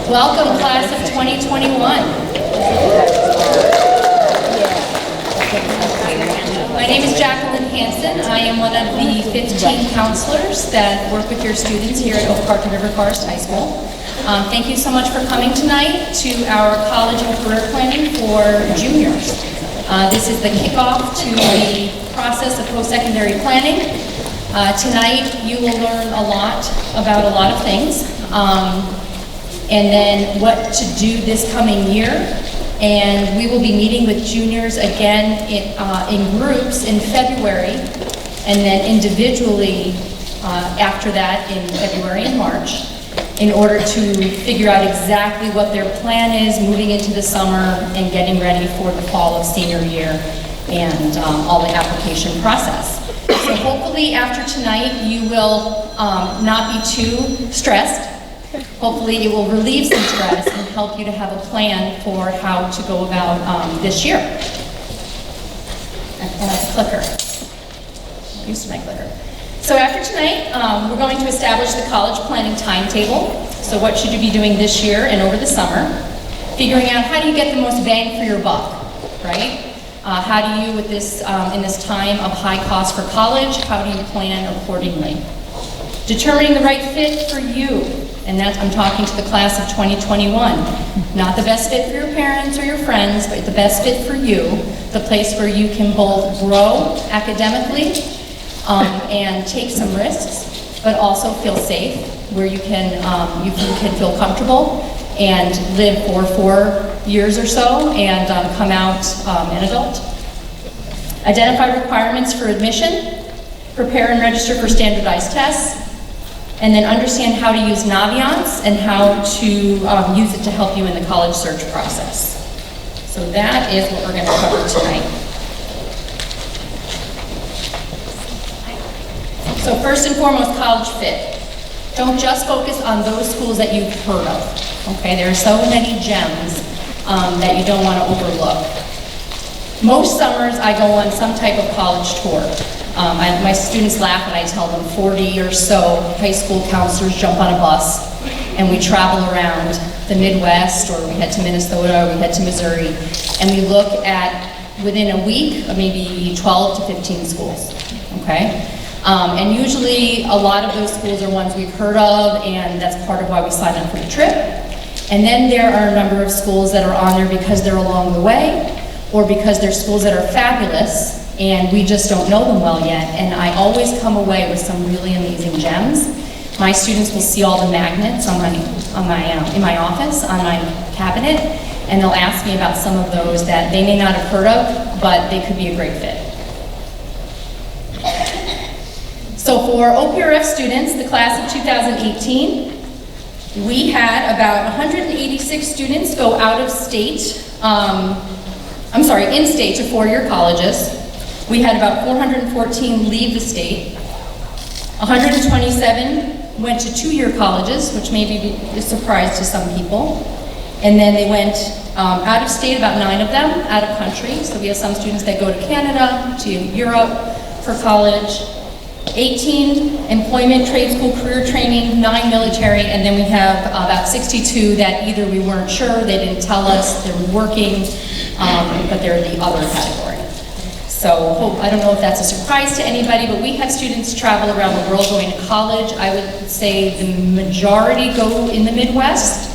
Welcome, class of 2021. My name is Jacqueline Hansen. I am one of the 15 counselors that work with your students here at Oak Park and River Forest High School. Thank you so much for coming tonight to our college and career planning for juniors. This is the kickoff to the process of post-secondary planning. Tonight you will learn a lot about a lot of things. And then what to do this coming year. And we will be meeting with juniors again in groups in February, and then individually after that in February and March, in order to figure out exactly what their plan is moving into the summer and getting ready for the fall of senior year and all the application process. So hopefully after tonight you will not be too stressed. Hopefully it will relieve some stress and help you to have a plan for how to go about this year. And that's a clicker. I'm used to my clicker. So after tonight, we're going to establish the college planning timetable. So what should you be doing this year and over the summer? Figuring out how do you get the most bang for your buck, right? How do you, with this in this time of high cost for college, how do you plan accordingly? Determining the right fit for you. And that I'm talking to the class of 2021. Not the best fit for your parents or your friends, but the best fit for you, the place where you can both grow academically and take some risks, but also feel safe, where you can feel comfortable and live for 4 years or so and come out an adult. Identify requirements for admission, prepare and register for standardized tests, and then understand how to use Naviance and how to use it to help you in the college search process. So that is what we're going to cover tonight. So first and foremost, college fit. Don't just focus on those schools that you've heard of. Okay, there are so many gems that you don't want to overlook. Most summers I go on some type of college tour. My students laugh when I tell them 40 or so high school counselors jump on a bus and we travel around the Midwest, or we head to Minnesota, or we head to Missouri, and we look at, within a week, maybe 12 to 15 schools, okay? And usually a lot of those schools are ones we've heard of, and that's part of why we sign up for the trip. And then there are a number of schools that are on there because they're along the way, or because they're schools that are fabulous, and we just don't know them well yet. And I always come away with some really amazing gems. My students will see all the magnets in my office, on my cabinet, and they'll ask me about some of those that they may not have heard of, but they could be a great fit. So for OPRF students, the class of 2018, we had about 186 students go out of state, in-state to four-year colleges. We had about 414 leave the state. 127 went to two-year colleges, which may be a surprise to some people. And then they went out of state, about 9 of them, out of country. So we have some students that go to Canada, to Europe for college. 18 employment, trade school, career training, 9 military, and then we have about 62 that either we weren't sure, they didn't tell us, they're working, but they're in the other category. So I don't know if that's a surprise to anybody, but we have students travel around the world going to college. I would say the majority go in the Midwest.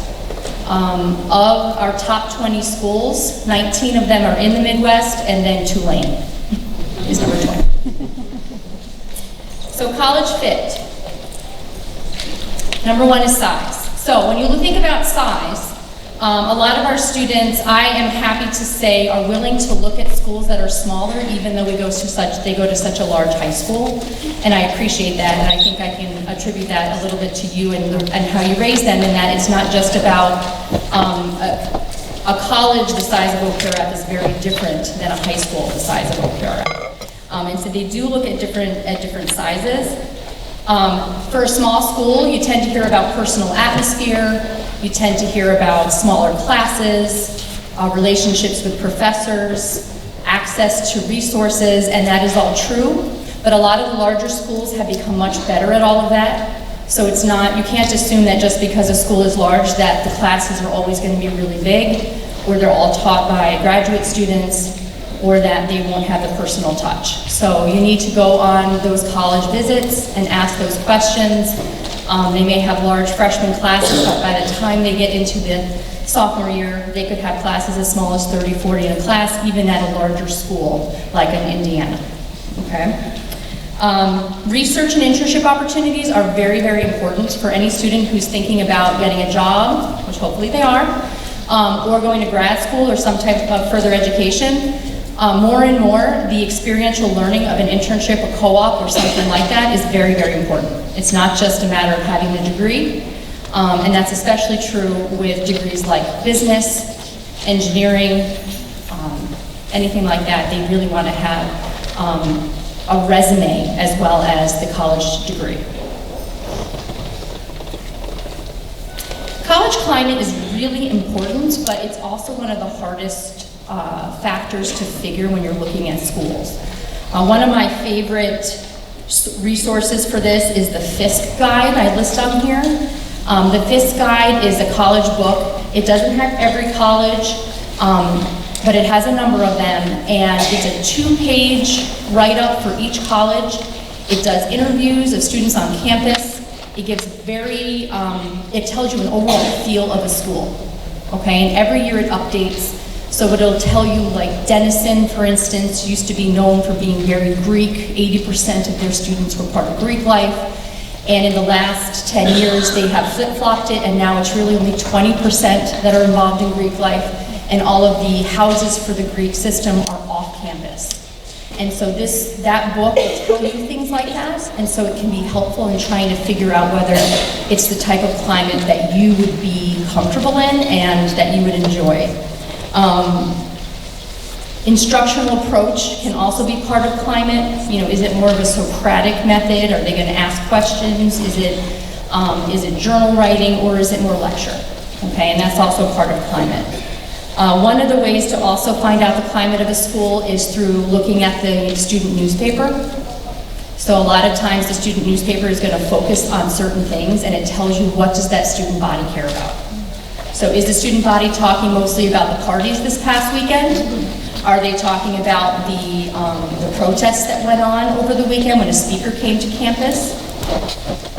Of our top 20 schools, 19 of them are in the Midwest, and then Tulane is number 20. So college fit. Number one is size. So when you think about size, a lot of our students, I am happy to say, are willing to look at schools that are smaller, even though they go to such a large high school. And I appreciate that, and I think I can attribute that a little bit to you and how you raise them, in that it's not just about a college the size of OPRF is very different than a high school the size of OPRF. And so they do look at different sizes. For a small school, you tend to hear about personal atmosphere. You tend to hear about smaller classes, relationships with professors, access to resources, and that is all true. But a lot of the larger schools have become much better at all of that. So it's not, you can't assume that just because a school is large that the classes are always going to be really big, or they're all taught by graduate students, or that they won't have the personal touch. So you need to go on those college visits and ask those questions. They may have large freshman classes, but by the time they get into the sophomore year, they could have classes as small as 30, 40 in a class, even at a larger school like in Indiana, okay? Research and internship opportunities are very, very important for any student who's thinking about getting a job, which hopefully they are, or going to grad school or some type of further education. More and more, the experiential learning of an internship, a co-op, or something like that is very, very important. It's not just a matter of having the degree, and that's especially true with degrees like business, engineering, anything like that. They really want to have a resume as well as the college degree. College climate is really important, but it's also one of the hardest factors to figure when you're looking at schools. One of my favorite resources for this is the FISC guide I list on here. The FISC guide is a college book. It doesn't have every college, but it has a number of them, and it's a 2-page write-up for each college. It does interviews of students on campus. It gives it tells you an overall feel of a school, okay? And every year it updates. So it'll tell you, like Denison, for instance, used to be known for being very Greek. 80% of their students were part of Greek life. And in the last 10 years, they have flip-flopped it, and now it's really only 20% that are involved in Greek life, and all of the houses for the Greek system are off campus. And so that book will tell you things like that, and so it can be helpful in trying to figure out whether it's the type of climate that you would be comfortable in and that you would enjoy. Instructional approach can also be part of climate. You know, is it more of a Socratic method? Are they going to ask questions? Is it journal writing, or is it more lecture? Okay, and that's also part of climate. One of the ways to also find out the climate of a school is through looking at the student newspaper. So a lot of times the student newspaper is going to focus on certain things, and it tells you what does that student body care about. So is the student body talking mostly about the parties this past weekend? Are they talking about the protests that went on over the weekend when a speaker came to campus?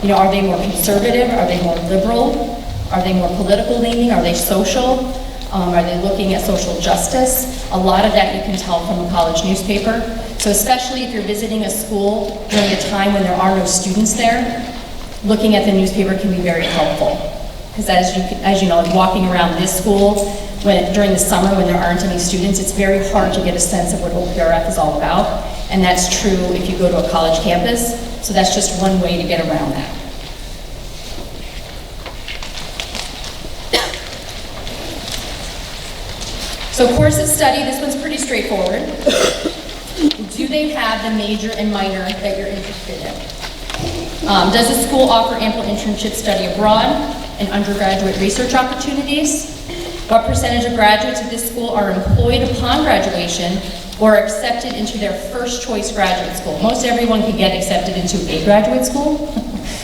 You know, are they more conservative? Are they more liberal? Are they more political leaning? Are they social? Are they looking at social justice? A lot of that you can tell from a college newspaper. So especially if you're visiting a school during a time when there are no students there, looking at the newspaper can be very helpful. Because as you know, walking around this school during the summer when there aren't any students, it's very hard to get a sense of what OPRF is all about. And that's true if you go to a college campus. So that's just one way to get around that. So courses study, this one's pretty straightforward. Do they have the major and minor that you're interested in? Does the school offer ample internship study abroad and undergraduate research opportunities? What percentage of graduates of this school are employed upon graduation or accepted into their first choice graduate school? Most everyone can get accepted into a graduate school.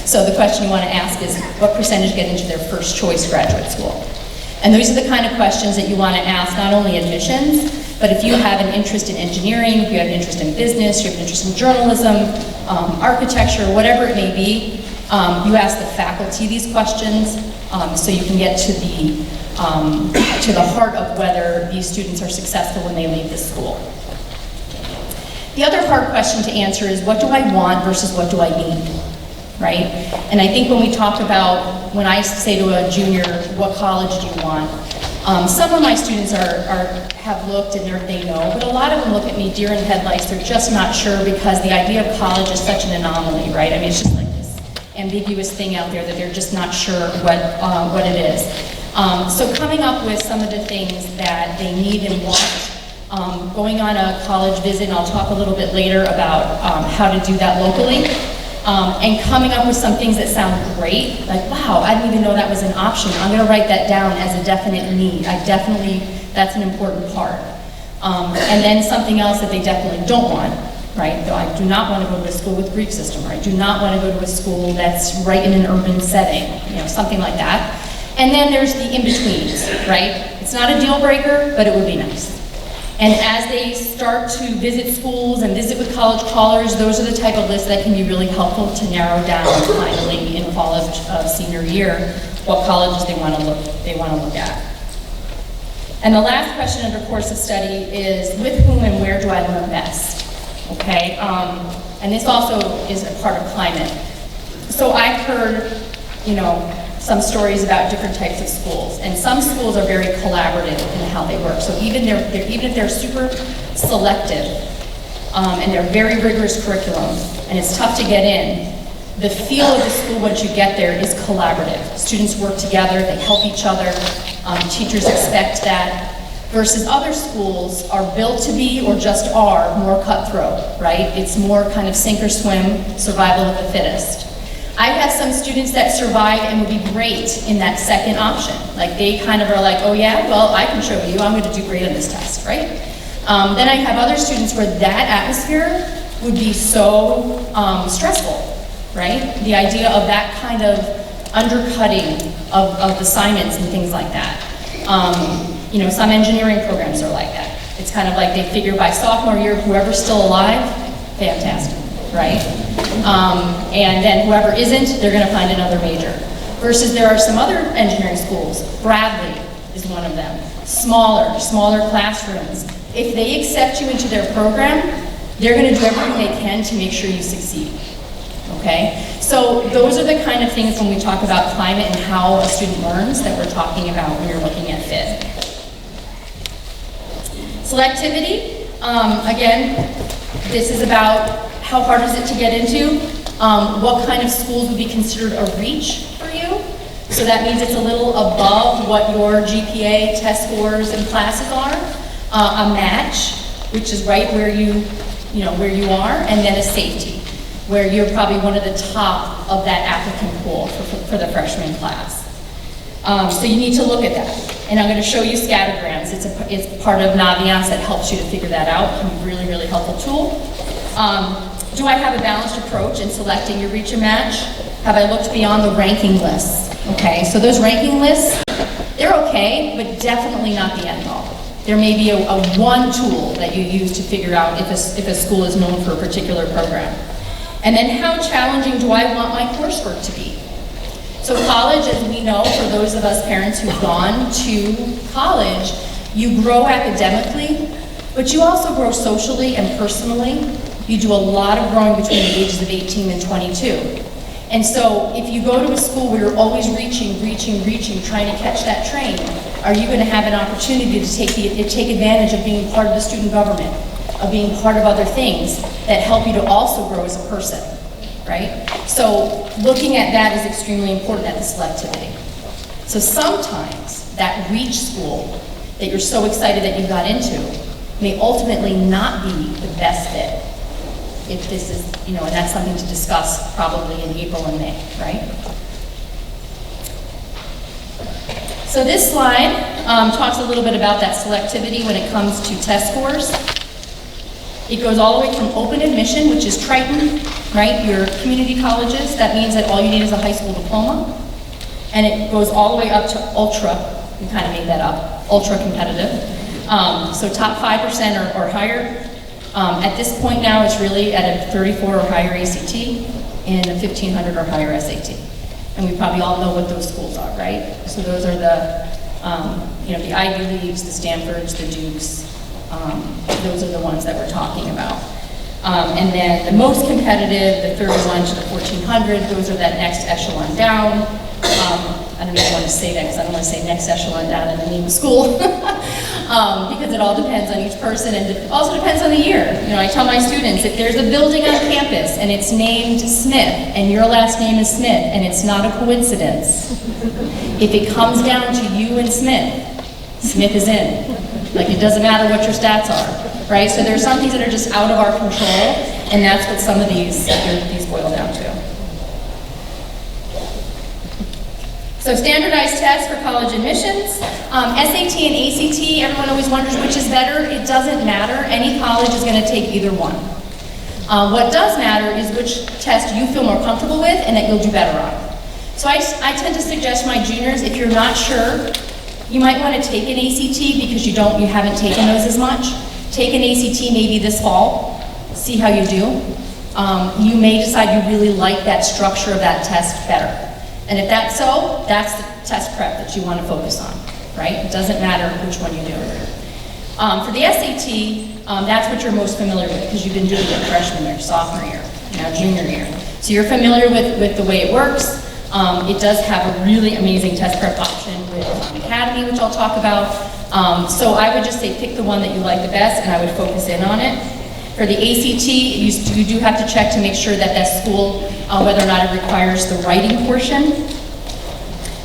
So the question you want to ask is, what percentage get into their first choice graduate school? And those are the kind of questions that you want to ask, not only admissions, but if you have an interest in engineering, if you have an interest in business, you have an interest in journalism, architecture, whatever it may be, you ask the faculty these questions so you can get to the heart of whether these students are successful when they leave the school. The other hard question to answer is, what do I want versus what do I need? Right? And I think when we talk about, when I say to a junior, what college do you want? Some of my students have looked and they know, but a lot of them look at me deer in headlights. They're just not sure because the idea of college is such an anomaly, right? I mean, it's just like this ambiguous thing out there that they're just not sure what it is. So coming up with some of the things that they need and want, going on a college visit, and I'll talk a little bit later about how to do that locally. And coming up with some things that sound great, like, wow, I didn't even know that was an option. I'm going to write that down as a definite need. That's an important part. And then something else that they definitely don't want, right? So I do not want to go to a school with Greek system, or I do not want to go to a school that's right in an urban setting, something like that. And then there's the in-betweens, right? It's not a deal breaker, but it would be nice. And as they start to visit schools and visit with college callers, those are the type of lists that can be really helpful to narrow down finally in fall of senior year what colleges they want to look at. And the last question under course of study is, with whom and where do I learn best? Okay, and this also is a part of climate. So I've heard, some stories about different types of schools, and some schools are very collaborative in how they work. So even if they're super selective, and they're very rigorous curriculum, and it's tough to get in, the feel of the school once you get there is collaborative. Students work together, they help each other, teachers expect that, versus other schools are built to be, or just are, more cutthroat, right? It's more kind of sink or swim, survival of the fittest. I've had some students that survive and would be great in that second option. Like they kind of are like, oh yeah, well I can show you, I'm going to do great on this test, right? Then I have other students where that atmosphere would be so stressful, right? The idea of that kind of undercutting of assignments and things like that. Some engineering programs are like that. It's kind of like they figure by sophomore year, whoever's still alive, fantastic, right? And then whoever isn't, they're going to find another major. Versus there are some other engineering schools. Bradley is one of them. Smaller classrooms. If they accept you into their program, they're going to do everything they can to make sure you succeed. Okay? So those are the kind of things when we talk about climate and how a student learns that we're talking about when you're looking at fit. Selectivity, again, this is about how hard is it to get into, what kind of schools would be considered a reach for you. So that means it's a little above what your GPA, test scores, and classes are. A match, which is right where you are, and then a safety, where you're probably one of the top of that applicant pool for the freshman class. So you need to look at that. And I'm going to show you scattergrams. It's part of Naviance that helps you to figure that out. It can be a really, really helpful tool. Do I have a balanced approach in selecting your reach and match? Have I looked beyond the ranking lists? Okay, so those ranking lists, they're okay, but definitely not the end all. There may be a one tool that you use to figure out if a school is known for a particular program. And then how challenging do I want my coursework to be? So college, as we know, for those of us parents who've gone to college, you grow academically, but you also grow socially and personally. You do a lot of growing between the ages of 18 and 22. And so if you go to a school where you're always reaching, trying to catch that train, are you going to have an opportunity to take advantage of being part of the student government, of being part of other things that help you to also grow as a person, right? So looking at that is extremely important at the selectivity. So sometimes that reach school that you're so excited that you got into may ultimately not be the best fit. If this is, and that's something to discuss probably in April and May, right? So this slide talks a little bit about that selectivity when it comes to test scores. It goes all the way from open admission, which is Triton, right? Your community colleges, that means that all you need is a high school diploma. And it goes all the way up to ultra, we kind of made that up, ultra competitive. So top 5% or higher. At this point now, it's really at a 34 or higher ACT and a 1500 or higher SAT. And we probably all know what those schools are, right? So those are the, the Ivy Leagues, the Stanfords, the Dukes. Those are the ones that we're talking about. And then the most competitive, the 31 to the 1400, those are that next echelon down. I don't even want to say that because I don't want to say next echelon down in the name of school. Because it all depends on each person, and it also depends on the year. I tell my students, if there's a building on campus and it's named Smith and your last name is Smith and it's not a coincidence, if it comes down to you and Smith, Smith is in. Like, it doesn't matter what your stats are, right? So there's some things that are just out of our control, and that's what some of these boil down to. So standardized tests for college admissions. SAT and ACT, everyone always wonders which is better. It doesn't matter. Any college is going to take either one. What does matter is which test you feel more comfortable with and that you'll do better on. So I tend to suggest my juniors, if you're not sure, you might want to take an ACT because you haven't taken those as much. Take an ACT maybe this fall, see how you do. You may decide you really like that structure of that test better. And if that's so, that's the test prep that you want to focus on, right? It doesn't matter which one you do. For the SAT, that's what you're most familiar with because you've been doing it freshman year, sophomore year, now junior year. So you're familiar with the way it works. It does have a really amazing test prep option with Khan Academy, which I'll talk about. So I would just say pick the one that you like the best and I would focus in on it. For the ACT, you do have to check to make sure that that school, whether or not it requires the writing portion.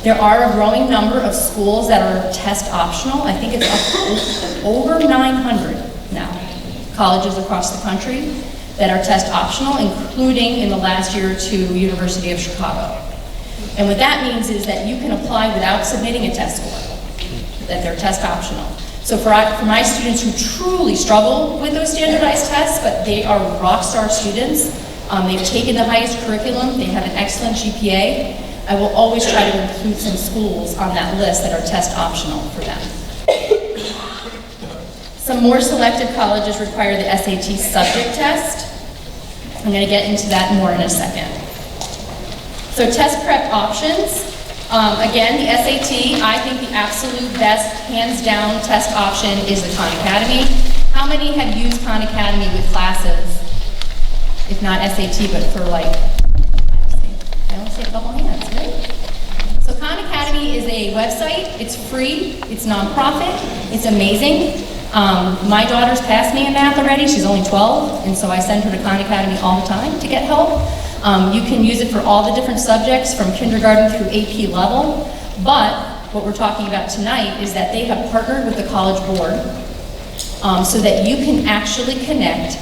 There are a growing number of schools that are test optional. I think it's up over 900 now, colleges across the country that are test optional, including in the last year or two, University of Chicago. And what that means is that you can apply without submitting a test score, that they're test optional. So for my students who truly struggle with those standardized tests, but they are rock star students, they've taken the highest curriculum, they have an excellent GPA, I will always try to include some schools on that list that are test optional for them. Some more selective colleges require the SAT subject test. I'm going to get into that more in a second. So test prep options. Again, the SAT, I think the absolute best, hands down test option is the Khan Academy. How many have used Khan Academy with classes, if not SAT, but for like, I don't see a couple hands, right? So Khan Academy is a website, it's free, it's nonprofit, it's amazing. My daughter's passed me in math already, she's only 12, and so I send her to Khan Academy all the time to get help. You can use it for all the different subjects from kindergarten through AP level, but what we're talking about tonight is that they have partnered with the College Board so that you can actually connect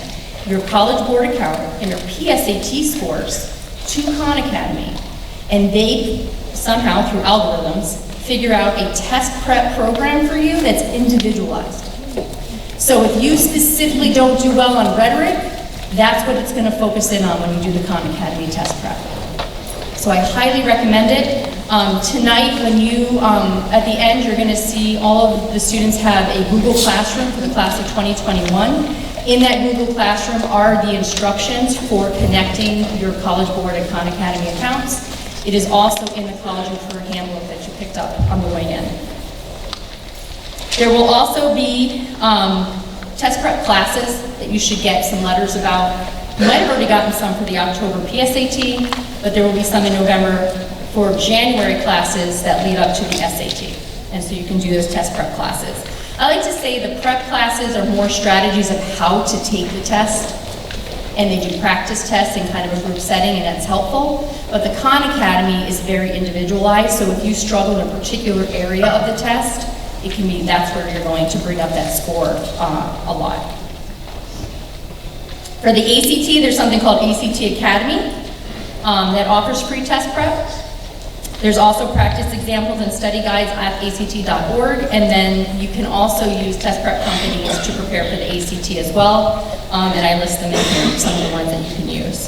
your College Board account and your PSAT scores to Khan Academy, and they somehow, through algorithms, figure out a test prep program for you that's individualized. So if you specifically don't do well on rhetoric, that's what it's going to focus in on when you do the Khan Academy test prep. So I highly recommend it. Tonight, when you, at the end, you're going to see all of the students have a Google Classroom for the class of 2021. In that Google Classroom are the instructions for connecting your College Board and Khan Academy accounts. It is also in the College and Career Handbook that you picked up on the way in. There will also be test prep classes that you should get some letters about. You might have already gotten some for the October PSAT, but there will be some in November for January classes that lead up to the SAT. And so you can do those test prep classes. I like to say the prep classes are more strategies of how to take the test, and they do practice tests in kind of a group setting, and that's helpful. But the Khan Academy is very individualized, so if you struggle in a particular area of the test, it can be that's where you're going to bring up that score a lot. For the ACT, there's something called ACT Academy that offers free test prep. There's also practice examples and study guides at ACT.org, and then you can also use test prep companies to prepare for the ACT as well, and I list them in here, some of the ones that you can use.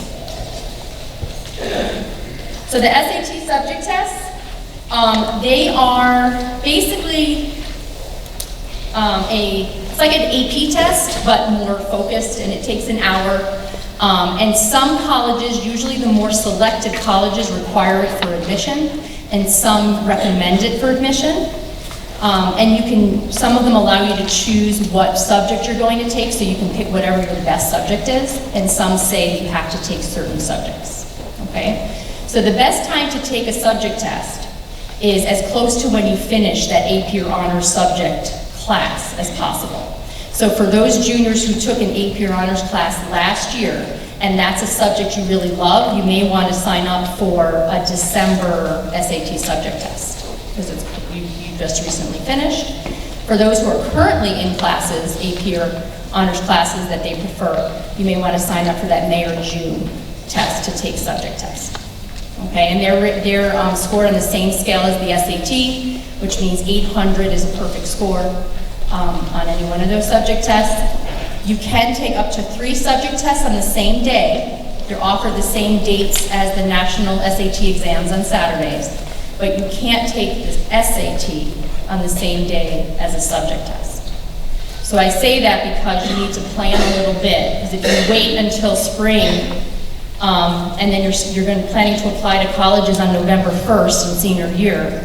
So the SAT subject tests, they are basically it's like an AP test, but more focused, and it takes an hour. And some colleges, usually the more selected colleges, require it for admission, and some recommend it for admission. And some of them allow you to choose what subject you're going to take, so you can pick whatever your best subject is, and some say you have to take certain subjects, okay? So the best time to take a subject test is as close to when you finish that AP or honors subject class as possible. So for those juniors who took an AP or honors class last year, and that's a subject you really love, you may want to sign up for a December SAT subject test, because you just recently finished. For those who are currently in classes, AP or honors classes that they prefer, you may want to sign up for that May or June test to take subject test. Okay, and they're scored on the same scale as the SAT, which means 800 is a perfect score on any one of those subject tests. You can take up to 3 subject tests on the same day. They're offered the same dates as the national SAT exams on Saturdays, but you can't take the SAT on the same day as a subject test. So I say that because you need to plan a little bit, because if you wait until spring, and then you're going to planning to apply to colleges on November 1st in senior year,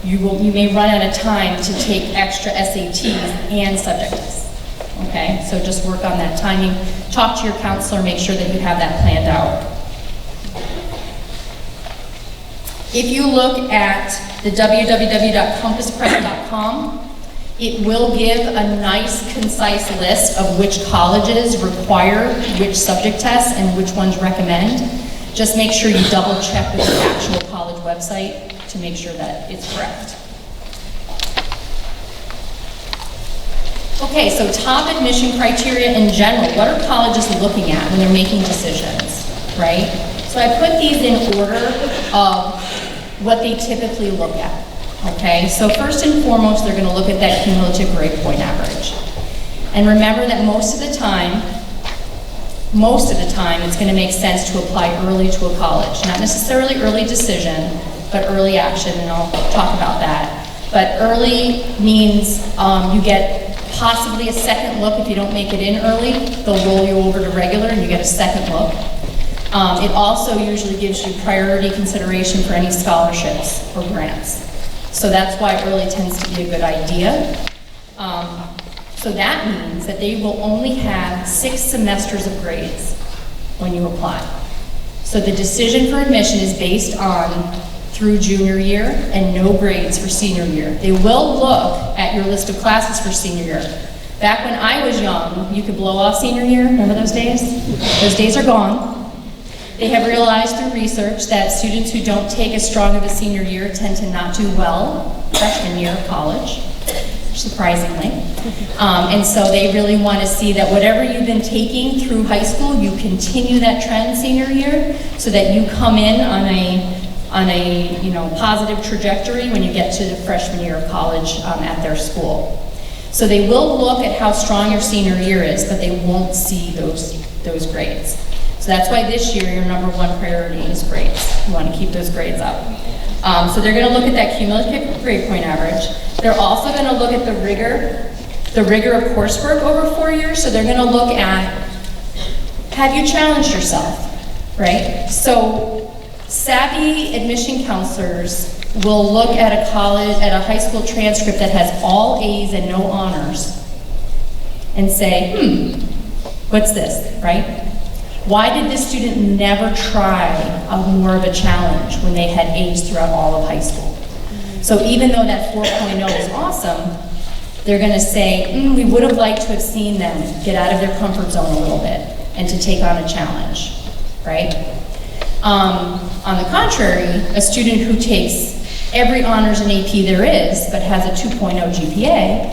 you may run out of time to take extra SATs and subject tests. Okay, so just work on that timing. Talk to your counselor, make sure that you have that planned out. If you look at the www.compassprep.com, it will give a nice, concise list of which colleges require which subject tests and which ones recommend. Just make sure you double check with the actual college website to make sure that it's correct. Okay, so top admission criteria in general. What are colleges looking at when they're making decisions, right? So I put these in order of what they typically look at. Okay, so first and foremost, they're going to look at that cumulative grade point average. And remember that most of the time, it's going to make sense to apply early to a college. Not necessarily early decision, but early action, and I'll talk about that. But early means you get possibly a second look. If you don't make it in early, they'll roll you over to regular and you get a second look. It also usually gives you priority consideration for any scholarships or grants. So that's why early tends to be a good idea. So that means that they will only have 6 semesters of grades when you apply. So the decision for admission is based on through junior year and no grades for senior year. They will look at your list of classes for senior year. Back when I was young, you could blow off senior year. Remember those days? Those days are gone. They have realized through research that students who don't take as strong of a senior year tend to not do well freshman year of college, surprisingly. And so they really want to see that whatever you've been taking through high school, you continue that trend senior year so that you come in on a positive trajectory when you get to the freshman year of college at their school. So they will look at how strong your senior year is, but they won't see those grades. So that's why this year your number 1 priority is grades. You want to keep those grades up. So they're going to look at that cumulative grade point average. They're also going to look at the rigor of coursework over 4 years. So they're going to look at, have you challenged yourself, right? So savvy admission counselors will look at a high school transcript that has all A's and no honors and say, what's this, right? Why did this student never try more of a challenge when they had A's throughout all of high school? So even though that 4.0 is awesome, they're going to say, we would have liked to have seen them get out of their comfort zone a little bit and to take on a challenge, right? On the contrary, a student who takes every honors and AP there is, but has a 2.0 GPA,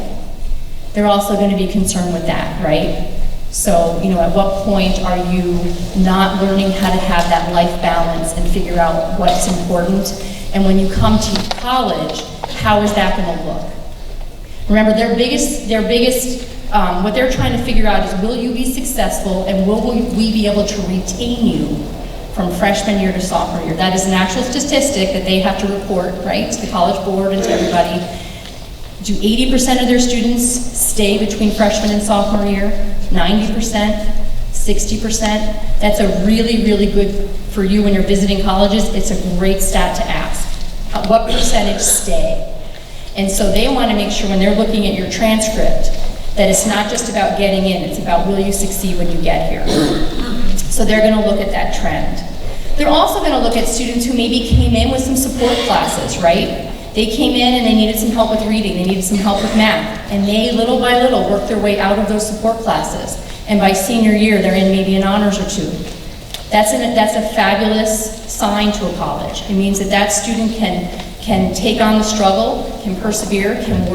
they're also going to be concerned with that, right? So, at what point are you not learning how to have that life balance and figure out what's important? And when you come to college, how is that going to look? Remember, their biggest, what they're trying to figure out is, will you be successful and will we be able to retain you from freshman year to sophomore year? That is an actual statistic that they have to report, right, to the College Board and to everybody. Do 80% of their students stay between freshman and sophomore year? 90%? 60%? That's a really, really good, for you when you're visiting colleges, it's a great stat to ask. What percentage stay? And so they want to make sure when they're looking at your transcript that it's not just about getting in, it's about will you succeed when you get here. So they're going to look at that trend. They're also going to look at students who maybe came in with some support classes, right? They came in and they needed some help with reading, they needed some help with math, and they, little by little, worked their way out of those support classes. And by senior year, they're in maybe an honors or 2. That's a fabulous sign to a college. It means that that student can take on the struggle, can persevere, can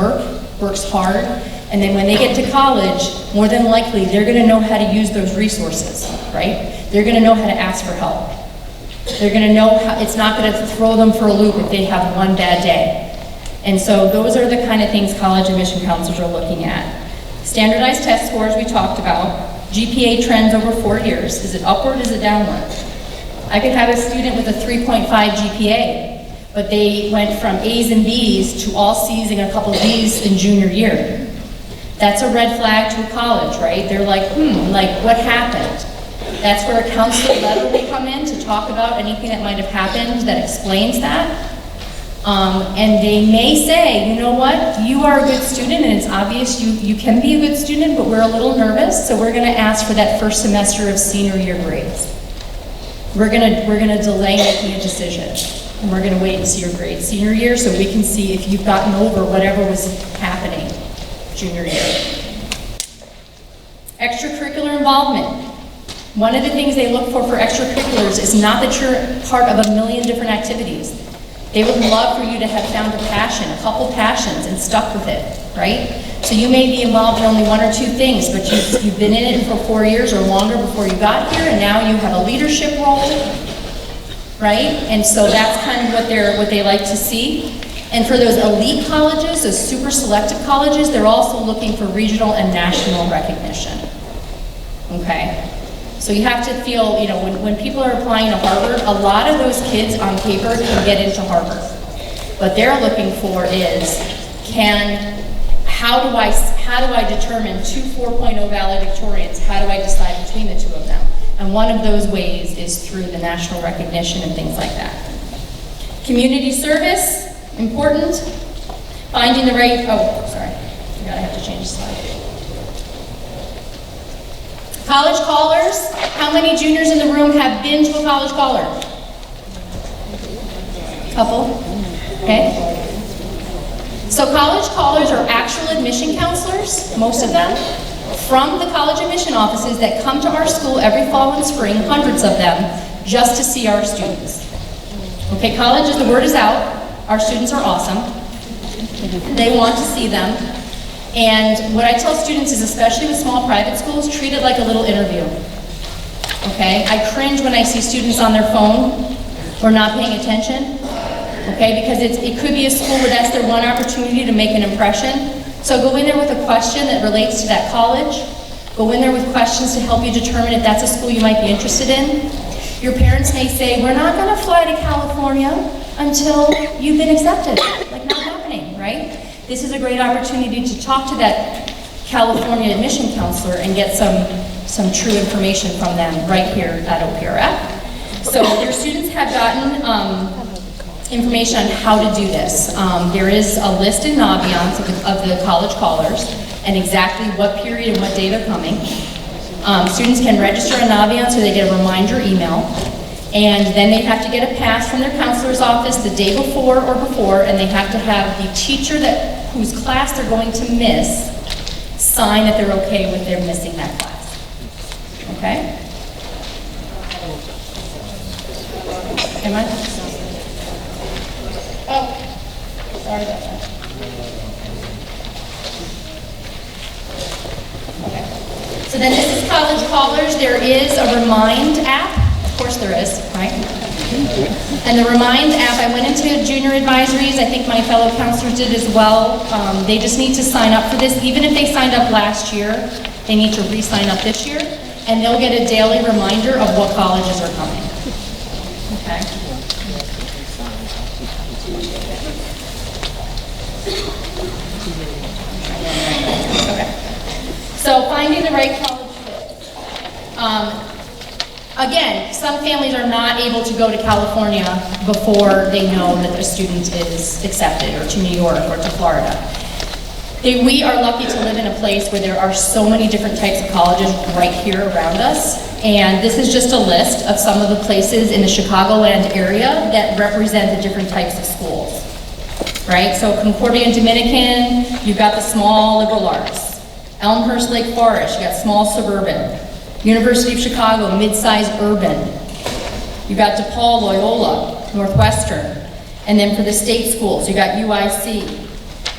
works hard, and then when they get to college, more than likely, they're going to know how to use those resources, right? They're going to know how to ask for help. They're going to know how, it's not going to throw them for a loop if they have one bad day. And so those are the kind of things college admission counselors are looking at. Standardized test scores we talked about. GPA trends over 4 years. Is it upward, is it downward? I could have a student with a 3.5 GPA, but they went from A's and B's to all C's and a couple of D's in junior year. That's a red flag to a college, right? They're like, like what happened? That's where a counselor letter will come in to talk about anything that might have happened that explains that. And they may say, you know what, you are a good student and it's obvious you can be a good student, but we're a little nervous, so we're gonna ask for that first semester of senior year grades. We're gonna delay making a decision, and we're gonna wait and see your grades senior year so we can see if you've gotten over whatever was happening junior year. Extracurricular involvement. One of the things they look for extracurriculars is not that you're part of a million different activities. They would love for you to have found a passion, a couple passions, and stuck with it, right? So you may be involved in only 1 or 2 things, but you've been in it for 4 years or longer before you got here, and now you have a leadership role, right? And so that's kind of what they like to see. And for those elite colleges, those super selective colleges, they're also looking for regional and national recognition, okay? So you have to feel, you know, when people are applying to Harvard, a lot of those kids on paper can get into Harvard. What they're looking for is, how do I determine 2 4.0 valedictorians? How do I decide between the 2 of them? And one of those ways is through the national recognition and things like that. Community service, important. Finding the right, I have to change the slide. College callers, how many juniors in the room have been to a college caller? Couple, okay. So college callers are actual admission counselors, most of them, from the college admission offices that come to our school every fall and spring, hundreds of them, just to see our students. Okay, colleges, the word is out, our students are awesome. They want to see them. And what I tell students is, especially with small private schools, treat it like a little interview. Okay? I cringe when I see students on their phone or not paying attention. Okay? Because it could be a school where that's their one opportunity to make an impression. So go in there with a question that relates to that college. Go in there with questions to help you determine if that's a school you might be interested in. Your parents may say, we're not going to fly to California until you've been accepted. Like, not happening, right? This is a great opportunity to talk to that California admission counselor and get some true information from them right here at OPRF. So your students have gotten information on how to do this. There is a list in Naviance of the college callers and exactly what period and what day they're coming. Students can register in Naviance so they get a reminder email. And then they have to get a pass from their counselor's office the day before, and they have to have the teacher whose class they're going to miss sign that they're okay with their missing that class. Okay? Am I? Oh, sorry about that. Okay. So then this is College Callers. There is a Remind app. Of course there is, right? And the Remind app, I went into junior advisories. I think my fellow counselors did as well. They just need to sign up for this. Even if they signed up last year, they need to re-sign up this year, and they'll get a daily reminder of what colleges are coming. Okay. Okay. So finding the right college fit. Again, some families are not able to go to California before they know that their student is accepted, or to New York, or to Florida. We are lucky to live in a place where there are so many different types of colleges right here around us, and this is just a list of some of the places in the Chicagoland area that represent the different types of schools. Right, so Concordia and Dominican, you've got the small liberal arts. Elmhurst Lake Forest, you got small suburban. University of Chicago, mid-sized urban. You got DePaul, Loyola, Northwestern. And then for the state schools, you got UIC.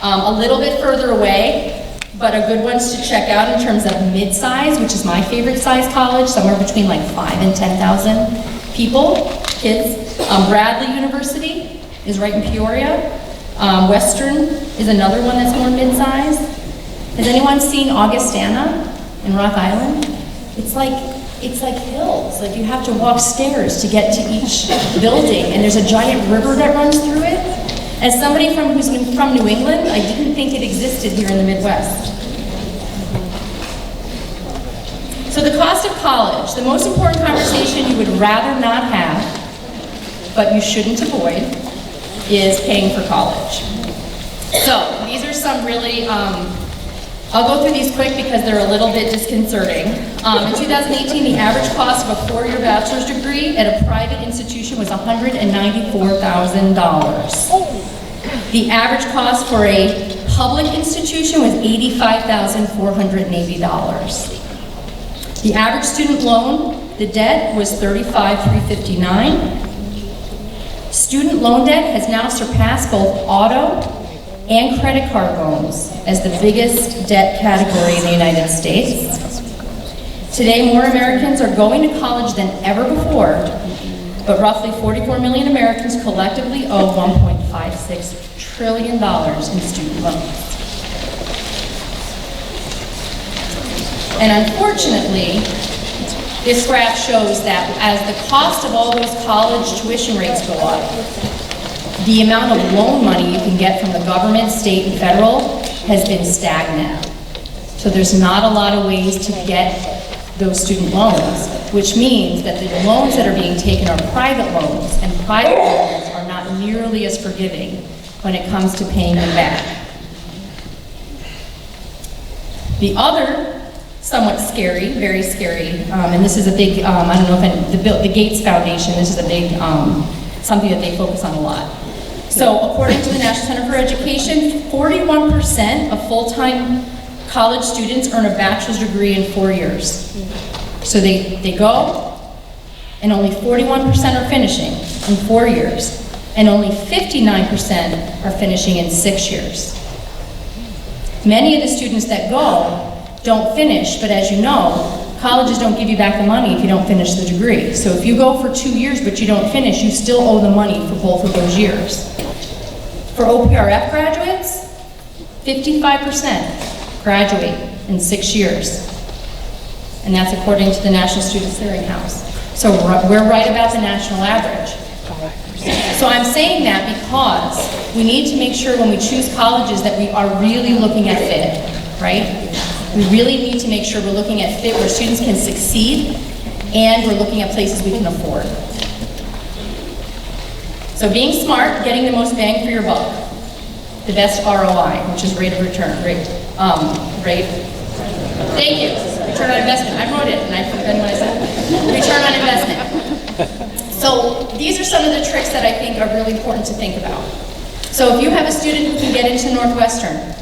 A little bit further away, but a good ones to check out in terms of mid-size, which is my favorite size college, somewhere between like 5,000 and 10,000 people, kids. Bradley University is right in Peoria. Western is another one that's more mid-size. Has anyone seen Augustana in Rock Island? It's like hills. Like you have to walk stairs to get to each building, and there's a giant river that runs through it. As somebody who's from New England, I didn't think it existed here in the Midwest. So the cost of college, the most important conversation you would rather not have, but you shouldn't avoid, is paying for college. So these are some really, I'll go through these quick because they're a little bit disconcerting. In 2018, the average cost of a four-year bachelor's degree at a private institution was $194,000. The average cost for a public institution was $85,480. The average student loan, the debt was $35,359. Student loan debt has now surpassed both auto and credit card loans as the biggest debt category in the United States. Today, more Americans are going to college than ever before, but roughly 44 million Americans collectively owe $1.56 trillion in student loans. And unfortunately, this graph shows that as the cost of all those college tuition rates go up, the amount of loan money you can get from the government, state, and federal has been stagnant. So there's not a lot of ways to get those student loans, which means that the loans that are being taken are private loans, and private loans are not nearly as forgiving when it comes to paying them back. The other somewhat scary, very scary, and this is a big, I don't know if the Gates Foundation, this is a big, something that they focus on a lot. So according to the National Center for Education, 41% of full-time college students earn a bachelor's degree in 4 years. So they go, and only 41% are finishing in 4 years, and only 59% are finishing in 6 years. Many of the students that go don't finish, but as you know, colleges don't give you back the money if you don't finish the degree. So if you go for 2 years but you don't finish, you still owe the money for both of those years. For OPRF graduates, 55% graduate in 6 years. And that's according to the National Student Clearinghouse. So we're right about the national average. So I'm saying that because we need to make sure when we choose colleges that we are really looking at fit, right? We really need to make sure we're looking at fit where students can succeed, and we're looking at places we can afford. So being smart, getting the most bang for your buck, the best ROI, which is rate of return, thank you, return on investment. I wrote it, and I forgot what I said. Return on investment. So these are some of the tricks that I think are really important to think about. So if you have a student who can get into Northwestern,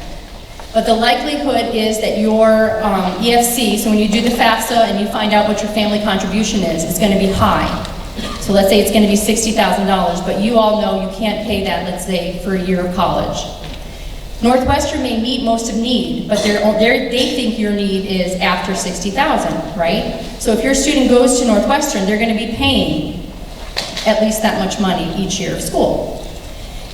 but the likelihood is that your EFC, so when you do the FAFSA and you find out what your family contribution is going to be high. So let's say it's going to be $60,000, but you all know you can't pay that, let's say, for a year of college. Northwestern may meet most of need, but they think your need is after $60,000, right? So if your student goes to Northwestern, they're going to be paying at least that much money each year of school.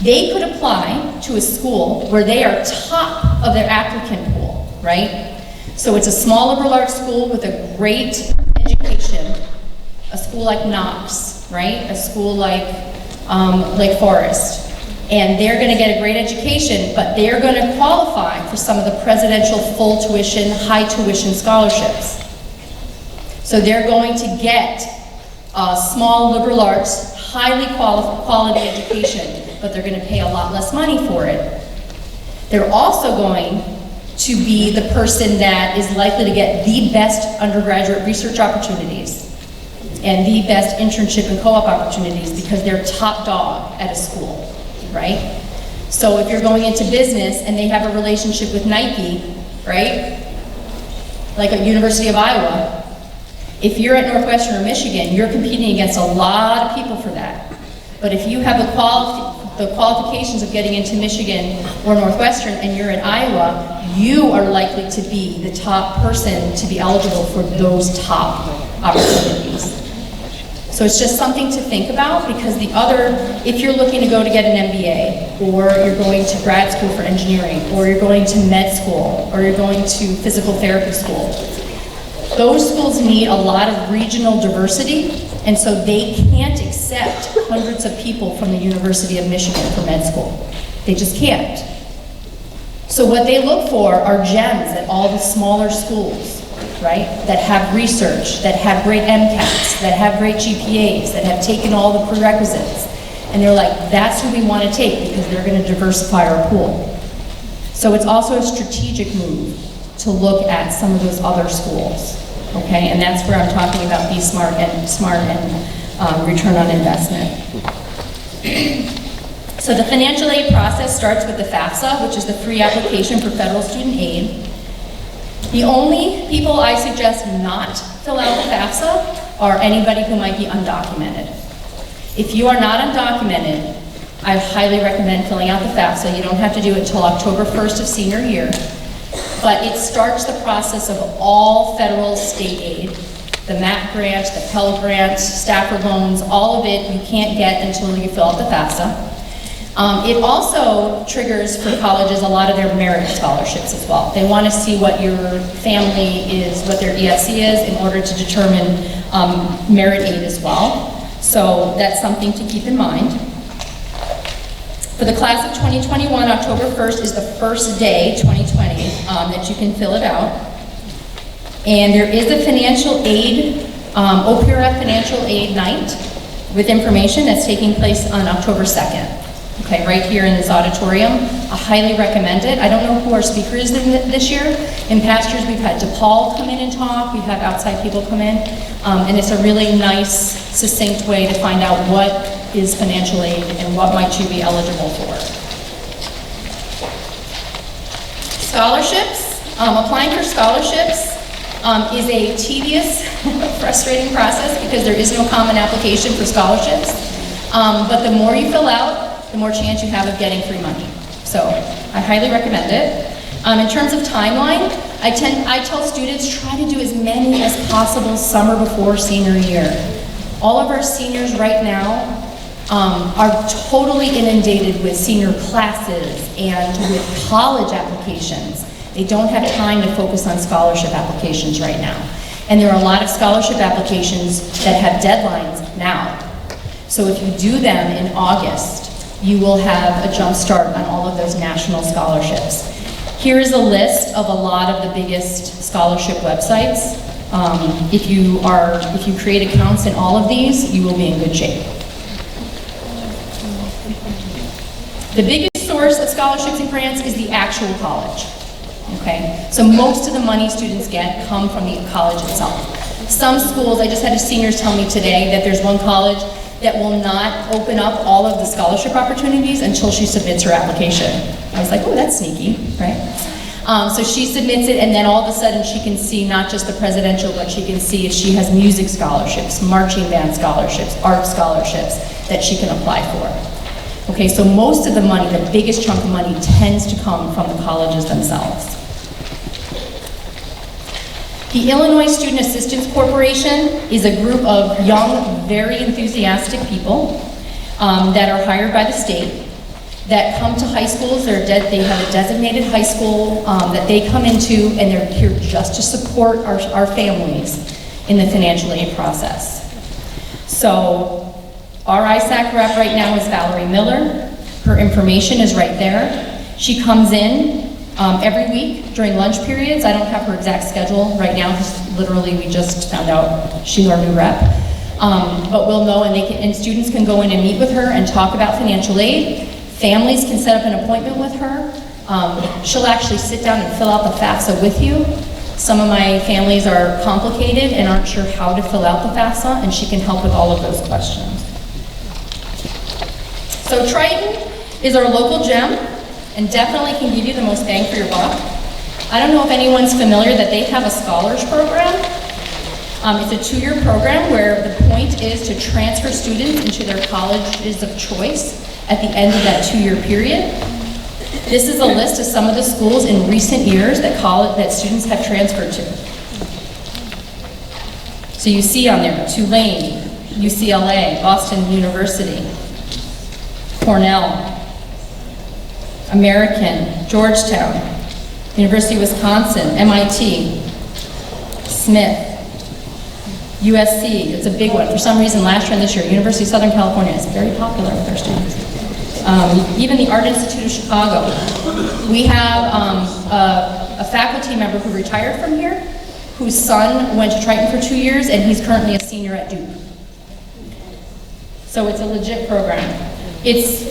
They could apply to a school where they are top of their applicant pool, right? So it's a small liberal arts school with a great education, a school like Knox, right? A school like Lake Forest. And they're gonna get a great education, but they're gonna qualify for some of the presidential full tuition, high tuition scholarships. So they're going to get a small liberal arts, highly quality education, but they're going to pay a lot less money for it. They're also going to be the person that is likely to get the best undergraduate research opportunities and the best internship and co-op opportunities because they're top dog at a school, right? So if you're going into business and they have a relationship with Nike, right? Like at University of Iowa, if you're at Northwestern or Michigan, you're competing against a lot of people for that. But if you have the qualifications of getting into Michigan or Northwestern and you're at Iowa, you are likely to be the top person to be eligible for those top opportunities. So it's just something to think about because if you're looking to go to get an MBA or you're going to grad school for engineering, or you're going to med school, or you're going to physical therapy school. Those schools need a lot of regional diversity, and so they can't accept hundreds of people from the University of Michigan for med school. They just can't. So what they look for are gems at all the smaller schools, right? That have research, that have great MCATs, that have great GPAs, that have taken all the prerequisites. And they're like, that's who we want to take because they're going to diversify our pool. So it's also a strategic move to look at some of those other schools, okay? And that's where I'm talking about be smart and return on investment. So the financial aid process starts with the FAFSA, which is the free application for federal student aid. The only people I suggest not fill out the FAFSA are anybody who might be undocumented. If you are not undocumented, I highly recommend filling out the FAFSA. You don't have to do it until October 1st of senior year, but it starts the process of all federal state aid. The MAP grant, the Pell grant, Stafford loans, all of it you can't get until you fill out the FAFSA. It also triggers for colleges a lot of their merit scholarships as well. They want to see what your family is, what their EFC is in order to determine merit aid as well. So that's something to keep in mind. For the class of 2021, October 1st is the first day, 2020, that you can fill it out. And there is a financial aid, OPRF financial aid night with information that's taking place on October 2nd. Okay, right here in this auditorium. I highly recommend it. I don't know who our speaker is this year. In past years, we've had DePaul come in and talk. We've had outside people come in. And it's a really nice, succinct way to find out what is financial aid and what might you be eligible for. Scholarships. Applying for scholarships is a tedious, frustrating process because there is no common application for scholarships. But the more you fill out, the more chance you have of getting free money. So I highly recommend it. In terms of timeline, I tell students try to do as many as possible summer before senior year. All of our seniors right now are totally inundated with senior classes and with college applications. They don't have time to focus on scholarship applications right now. And there are a lot of scholarship applications that have deadlines now. So if you do them in August, you will have a jump start on all of those national scholarships. Here is a list of a lot of the biggest scholarship websites. If you create accounts in all of these, you will be in good shape. The biggest source of scholarships and grants is the actual college. Okay, so most of the money students get come from the college itself. Some schools, I just had a seniors tell me today that there's one college that will not open up all of the scholarship opportunities until she submits her application. I was like, oh, that's sneaky, right? So she submits it, and then all of a sudden she can see not just the presidential, but she can see if she has music scholarships, marching band scholarships, art scholarships that she can apply for. Okay, so most of the money, the biggest chunk of money, tends to come from the colleges themselves. The Illinois Student Assistance Corporation is a group of young, very enthusiastic people that are hired by the state that come to high schools. They have a designated high school that they come into, and they're here just to support our families in the financial aid process. So our ISAC rep right now is Valerie Miller. Her information is right there. She comes in every week during lunch periods. I don't have her exact schedule right now because literally we just found out she's our new rep. But we'll know, and students can go in and meet with her and talk about financial aid. Families can set up an appointment with her. She'll actually sit down and fill out the FAFSA with you. Some of my families are complicated and aren't sure how to fill out the FAFSA, and she can help with all of those questions. So Triton is our local gem, and definitely can give you the most bang for your buck. I don't know if anyone's familiar that they have a scholars program. It's a 2-year program where the point is to transfer students into their colleges of choice at the end of that 2-year period. This is a list of some of the schools in recent years that students have transferred to. So you see on there, Tulane, UCLA, Boston University, Cornell, American, Georgetown, University of Wisconsin, MIT, Smith, USC, it's a big one. For some reason, last year and this year, University of Southern California is very popular with our students. Even the Art Institute of Chicago. We have a faculty member who retired from here, whose son went to Triton for 2 years, and he's currently a senior at Duke. So it's a legit program. It's,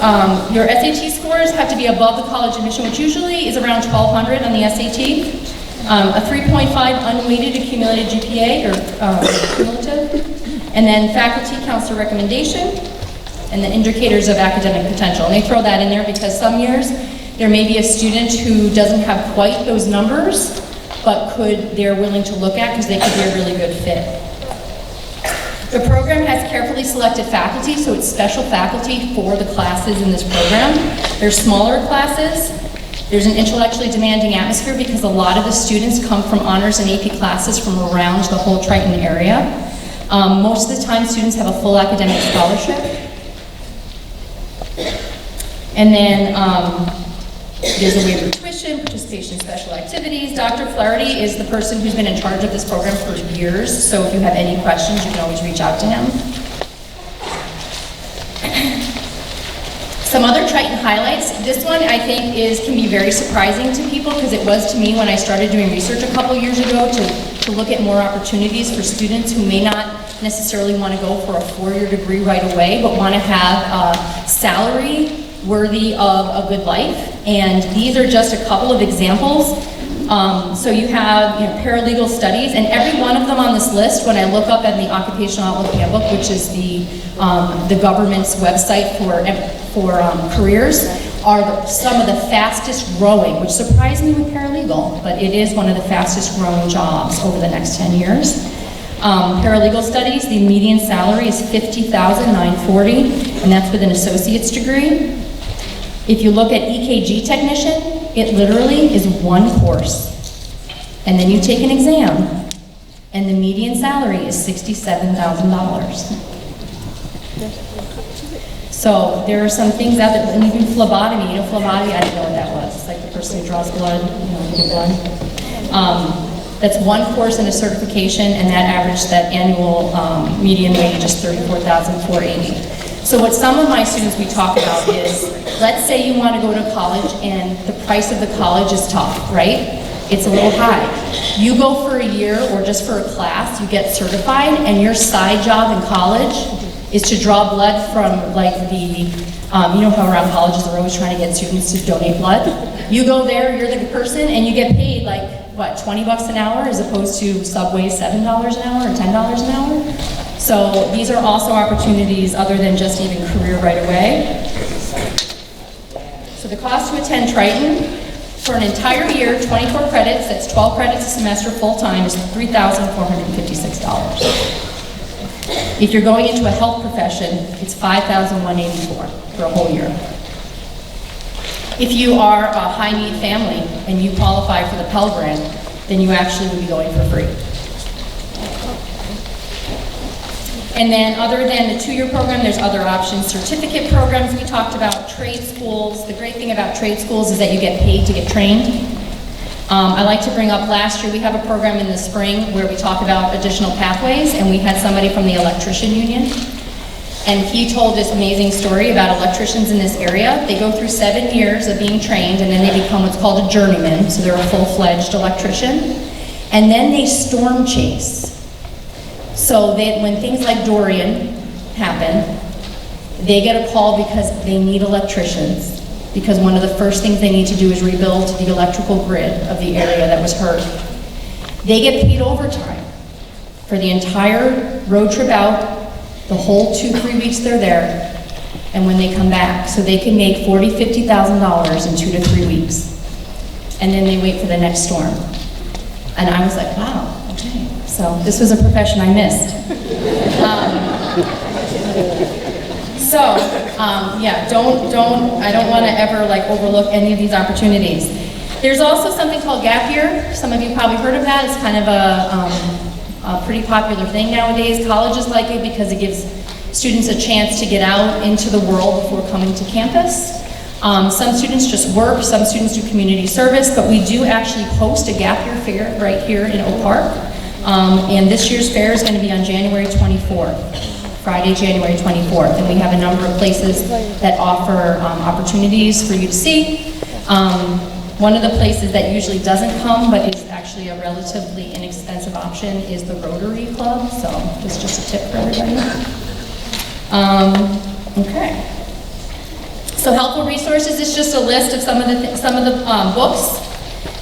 your SAT scores have to be above the college admission, which usually is around 1,200 on the SAT. A 3.5 unweighted accumulated GPA, or cumulative, and then faculty counselor recommendation, and then indicators of academic potential. And they throw that in there because some years there may be a student who doesn't have quite those numbers, but they're willing to look at because they could be a really good fit. The program has carefully selected faculty, so it's special faculty for the classes in this program. There's smaller classes. There's an intellectually demanding atmosphere because a lot of the students come from honors and AP classes from around the whole Triton area. Most of the time, students have a full academic scholarship. And then there's a waiver of tuition, participation in special activities. Dr. Flaherty is the person who's been in charge of this program for years, so if you have any questions, you can always reach out to him. Some other Triton highlights. This one I think can be very surprising to people because it was to me when I started doing research a couple years ago to look at more opportunities for students who may not necessarily want to go for a 4-year degree right away, but want to have a salary worthy of a good life. And these are just a couple of examples. So you have paralegal studies, and every one of them on this list, when I look up at the Occupational Outlook Handbook, which is the government's website for careers, are some of the fastest growing, which surprised me with paralegal, but it is one of the fastest growing jobs over the next 10 years. Paralegal studies, the median salary is $50,940, and that's with an associate's degree. If you look at EKG technician, it literally is one course. And then you take an exam, and the median salary is $67,000. So there are some things out there, and even phlebotomy. Phlebotomy, I didn't know what that was. It's like the person who draws blood, to get blood. That's one course and a certification, and that annual median wage is $34,480. So what some of my students we talk about is, let's say you want to go to college and the price of the college is tough, right? It's a little high. You go for a year or just for a class, you get certified, and your side job in college is to draw blood from like you know how around colleges they're always trying to get students to donate blood? You go there, you're the person, and you get paid like, what, 20 bucks an hour as opposed to Subway's $7 an hour or $10 an hour? So these are also opportunities other than just even career right away. So the cost to attend Triton for an entire year, 24 credits, that's 12 credits a semester full-time, is $3,456. If you're going into a health profession, it's $5,184 for a whole year. If you are a high-need family and you qualify for the Pell Grant, then you actually would be going for free. And then other than the 2-year program, there's other options. Certificate programs we talked about, trade schools. The great thing about trade schools is that you get paid to get trained. I like to bring up last year, we have a program in the spring where we talk about additional pathways, and we had somebody from the electrician union. And he told this amazing story about electricians in this area. They go through 7 years of being trained, and then they become what's called a journeyman, so they're a full-fledged electrician. And then they storm chase. So when things like Dorian happen, they get a call because they need electricians, because one of the first things they need to do is rebuild the electrical grid of the area that was hurt. They get paid overtime for the entire road trip out, the whole 2-3 weeks they're there, and when they come back, so they can make $40,000, $50,000 in 2 to 3 weeks. And then they wait for the next storm. And I was like, wow, okay. So this was a profession I missed. Yeah, I don't want to ever like overlook any of these opportunities. There's also something called gap year. Some of you probably heard of that. It's kind of a pretty popular thing nowadays. Colleges like it because it gives students a chance to get out into the world before coming to campus. Some students just work, some students do community service, but we do actually host a gap year fair right here in Oak Park. And this year's fair is going to be on January 24th, Friday, January 24th. And we have a number of places that offer opportunities for you to see. One of the places that usually doesn't come, but is actually a relatively inexpensive option, is the Rotary Club. So just a tip for everybody. Okay. So helpful resources is just a list of some of the books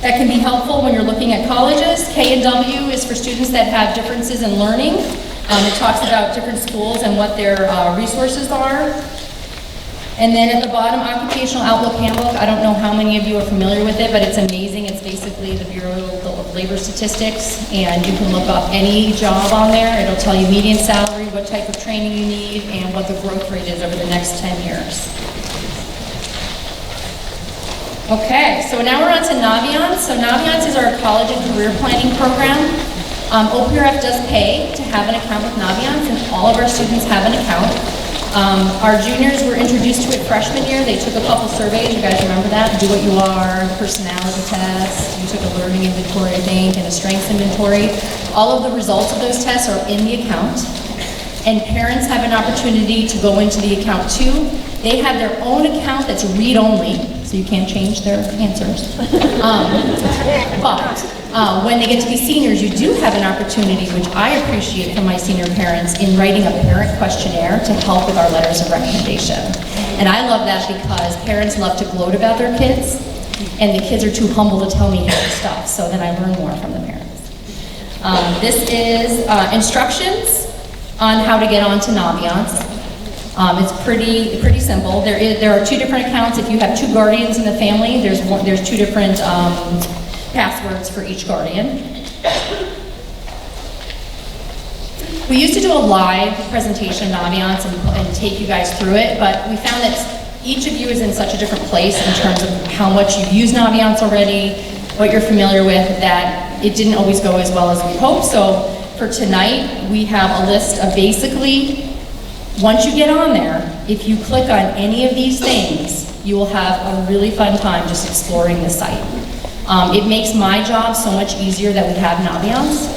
that can be helpful when you're looking at colleges. K&W is for students that have differences in learning. It talks about different schools and what their resources are. And then at the bottom, Occupational Outlook Handbook. I don't know how many of you are familiar with it, but it's amazing. It's basically the Bureau of Labor Statistics, and you can look up any job on there. It'll tell you median salary, what type of training you need, and what the growth rate is over the next 10 years. Okay, so now we're on to Naviance. So Naviance is our college and career planning program. OPRF does pay to have an account with Naviance, and all of our students have an account. Our juniors were introduced to it freshman year. They took a couple surveys. You guys remember that? Do What You Are, personality test. You took a learning inventory, I think, and a strengths inventory. All of the results of those tests are in the account. And parents have an opportunity to go into the account too. They have their own account that's read-only, so you can't change their answers. But when they get to be seniors, you do have an opportunity, which I appreciate from my senior parents, in writing a parent questionnaire to help with our letters of recommendation. And I love that because parents love to gloat about their kids, and the kids are too humble to tell me half stuff, so then I learn more from the parents. This is instructions on how to get onto Naviance. It's pretty simple. There are two different accounts. If you have two guardians in the family, there's two different passwords for each guardian. We used to do a live presentation of Naviance and take you guys through it, but we found that each of you is in such a different place in terms of how much you've used Naviance already, what you're familiar with, that it didn't always go as well as we hoped. So for tonight, we have a list of basically, once you get on there, if you click on any of these things, you will have a really fun time just exploring the site. It makes my job so much easier that we have Naviance.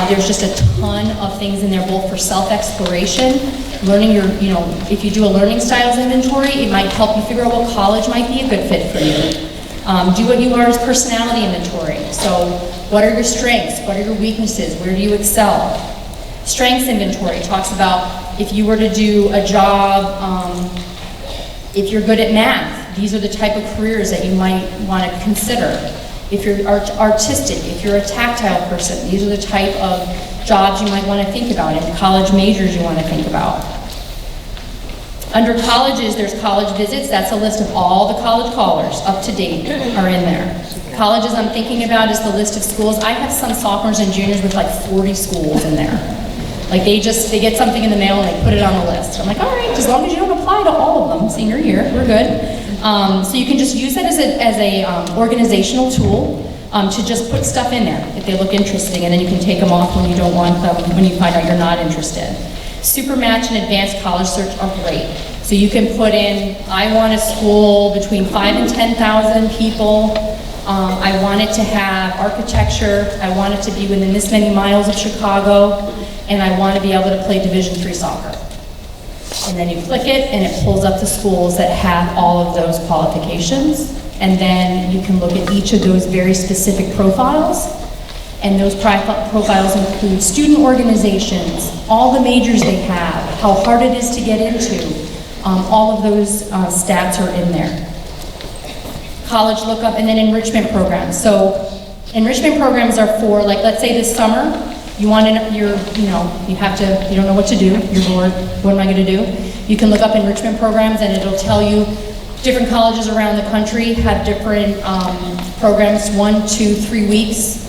There's just a ton of things in there, both for self-exploration, learning if you do a learning styles inventory, it might help you figure out what college might be a good fit for you. Do What You Are's personality inventory. So what are your strengths? What are your weaknesses? Where do you excel? Strengths inventory talks about if you were to do a job, if you're good at math, these are the type of careers that you might want to consider. If you're artistic, if you're a tactile person, these are the type of jobs you might want to think about, and college majors you want to think about. Under colleges, there's college visits. That's a list of all the college callers, up to date, are in there. Colleges I'm thinking about is the list of schools. I have some sophomores and juniors with like 40 schools in there. Like they get something in the mail and they put it on the list. I'm like, all right, as long as you don't apply to all of them, senior year, we're good. So you can just use that as a organizational tool to just put stuff in there if they look interesting, and then you can take them off when you don't want them, when you find out you're not interested. Supermatch and advanced college search are great. So you can put in, I want a school between 5,000 and 10,000 people. I want it to have architecture. I want it to be within this many miles of Chicago. And I want to be able to play Division III soccer. And then you click it, and it pulls up the schools that have all of those qualifications. And then you can look at each of those very specific profiles. And those profiles include student organizations, all the majors they have, how hard it is to get into. All of those stats are in there. College lookup, and then enrichment programs. So enrichment programs are for, like, let's say this summer, you want to, you don't know what to do, you're bored, what am I going to do? You can look up enrichment programs and it'll tell you different colleges around the country have different programs, 1, 2, 3 weeks.